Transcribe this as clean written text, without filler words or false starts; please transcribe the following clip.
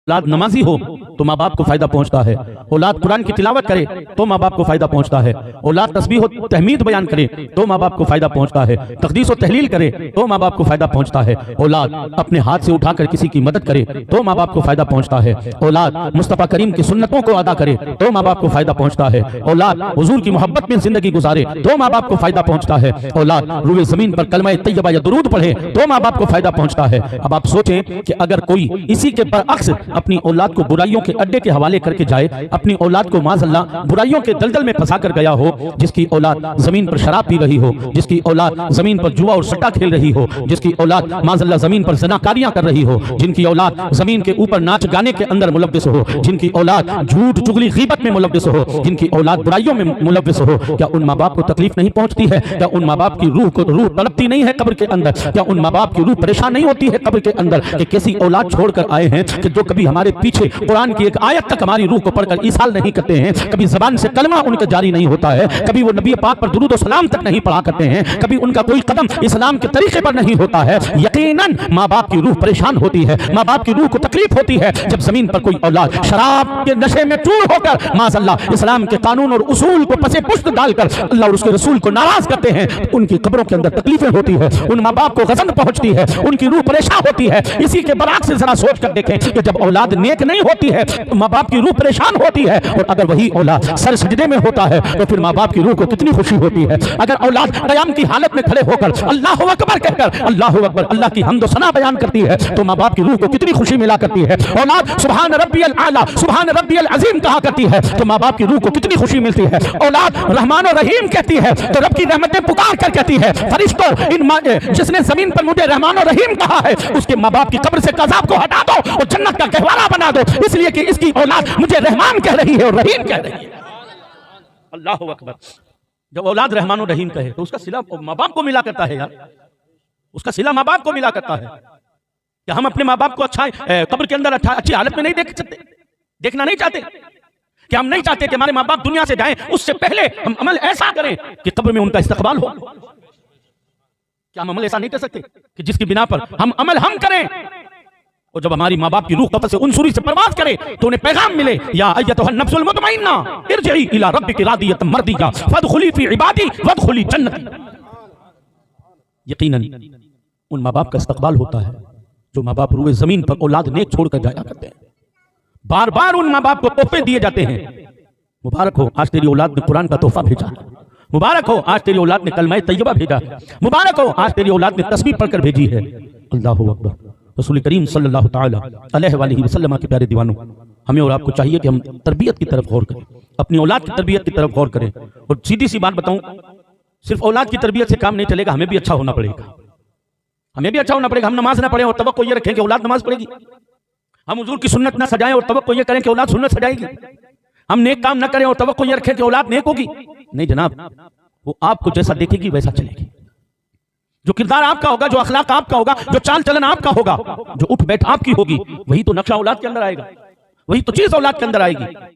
औलाद नमाजी हो तो माँ बाप को फायदा पहुंचता है। औलाद कुरान की तिलावत करे तो माँ बाप को फायदा पहुंचता है। औलाद तस्बीह और तहमीद बयान करे तो माँ बाप को फायदा पहुंचता है। तकदीस और तहलील करे तो माँ बाप को फायदा पहुंचता है। औलाद अपने हाथ से उठाकर किसी की मदद करे तो माँ बाप को फायदा पहुंचता है। औलाद मुस्तफा करीम की सुन्नतों को अदा करे तो माँ बाप को फायदा पहुंचता है। औलाद हुजूर की मोहब्बत में जिंदगी गुजारे तो माँ बाप को फायदा पहुंचता है। औलाद रूए जमीन पर कलमा तैयबा या दुरूद पढ़े तो माँ बाप को फायदा पहुंचता है। अब आप सोचें कि अगर कोई इसी के बरअक्स अपनी औलाद को बुराइयों के अड्डे के हवाले करके जाए, अपनी औलाद को माज़अल्लाह बुराइयों के दलदल में फंसा कर गया हो, जिसकी औलाद जमीन पर शराब पी रही हो, जिसकी औलाद जमीन पर जुआ और सट्टा खेल रही हो, जिसकी औलाद माज़अल्लाह जमीन पर ज़नाकारियां कर रही हो, जिनकी औलाद जमीन के ऊपर नाच गाने के अंदर मुलव्विस हो, जिनकी औलाद झूठ चुगली गीबत में मुलव्विस हो, जिनकी औलाद बुराइयों में मुलव्विस हो, क्या उन माँ बाप को तकलीफ नहीं पहुंचती है? क्या उन माँ बाप की रूह तड़पती नहीं है कब्र के अंदर? क्या उन माँ बाप की रूह परेशान नहीं होती है कब्र के अंदर कि कैसी औलाद छोड़कर आए हैं कि जो कभी हमारे पीछे कुरान की एक आयत तक हमारी रूह को पढ़कर ईसाल नहीं करते हैं, कभी जबान से कलमा उनका जारी नहीं होता है, कभी वो नबी पाक पर दुरूद और सलाम तक नहीं पढ़ा करते हैं, कभी उनका कोई कदम इस्लाम के तरीके पर नहीं होता है। यकीनन माँ बाप की रूह परेशान होती है, माँ बाप की रूह को तकलीफ होती है जब जमीन पर कोई औलाद शराब के नशे में चूर होकर माज़अल्लाह इस्लाम के कानून और उसूल को पसे पुश्त डालकर अल्लाह और उसके रसूल को नाराज करते हैं। उनकी कब्रों के अंदर तकलीफें होती है, उन माँ बाप को गज़न पहुंचती है, उनकी रूह परेशान होती है। इसी के बराक से जरा सोच कर देखें कि जब औलाद नेक नहीं होती है तो माँ बाप की रूह परेशान होती है, और अगर वही औलाद सर सजदे में होता है तो फिर माँ बाप की रूह को कितनी खुशी होती है। अगर औलाद क़याम की हालत में खड़े होकर अल्लाहु अकबर कहकर अल्लाहु अकबर अल्लाह की हम्द व सना बयान करती है तो माँ बाप की रूह को कितनी खुशी मिला करती है। औलाद सुभान रब्बियल आला सुभान रब्बियल अजीम कहा करती है तो माँ बाप की रूह को कितनी खुशी मिलती है। औलाद रहमान और रहीम कहती है तो रब की रहमतें पुकार कर कहती है, फरिश्तों जिसने जमीन पर मुझे रहमान और रहीम कहा है उसके माँ बाप की कब्र से कज़ाब को हटा दो और जन्नत का गहवारा बना दो, इसलिए कि इसकी औलाद मुझे रहमान कह रही है और रहीम कह रही है। अल्लाहु अकबर। जब औलाद रहमान और रहीम कहे तो उसका सिला माँ बाप को मिला करता है यार, उसका सिला माँ बाप को मिला करता है। क्या हम अपने माँ बाप को अच्छा कब्र के अंदर अच्छी हालत में नहीं देख सकते, देखना नहीं चाहते? क्या हम नहीं चाहते कि हमारे माँ बाप दुनिया से जाएं, उससे पहले हम अमल ऐसा करें कि कब्र में उनका इस्तकबाल हो? क्या हम अमल ऐसा नहीं कर सकते कि जिसकी बिना पर हम अमल हम करें और जब हमारी माँ बाप की रूह कब्र से उनसुरी से परवाज़ करे तो उन्हें पैगाम मिले, या अय्यतुहन नफ्सुल मुतमइन्ना इरजिई इला रब्बिकी रादियतम मर्दिया फदखुली फी इबादी वदखुली जन्नती। यकीनन उन माँ बाप का इस्तकबाल होता है जो माँ बाप रूए जमीन पर औलाद नेक छोड़कर जाया करते हैं। बार बार उन माँ बाप को तोहफे दिए जाते हैं। मुबारक हो आज तेरी औलाद ने कुरान का तोहफा भेजा, मुबारक हो आज तेरी औलाद ने कलमा तैयबा भेजा, मुबारक हो आज तेरी औलाद ने तस्बीह पढ़कर भेजी है। अल्लाहु अकबर। रसूल करीम सल्लल्लाहु तआला अलैहि वसल्लम के प्यारे दीवानों, हमें और आपको चाहिए कि हम तरबियत की तरफ गौर करें, अपनी औलाद की तरबियत की तरफ गौर करें। और सीधी सी बात बताऊं, सिर्फ औलाद की तरबियत से काम नहीं चलेगा, हमें भी अच्छा होना पड़ेगा, हमें भी अच्छा होना पड़ेगा। हम नमाज ना पढ़ें और तवक्को ये रखें कि औलाद नमाज पढ़ेगी, हम हुजूर की सुन्नत ना सजाएं और तवक्को ये करें कि औलाद सुन्नत सजाएगी, हम नेक काम ना करें और तवक्को ये रखें कि औलाद नेक होगी। नहीं जनाब, वो आपको जैसा देखेगी वैसा चलेगी। जो किरदार आपका होगा, जो अखलाक आपका होगा, जो चाल चलन आपका होगा, जो उठ बैठ आपकी होगी, वही तो नक्शा औलाद के अंदर आएगा, वही तो चीज औलाद के अंदर आएगी।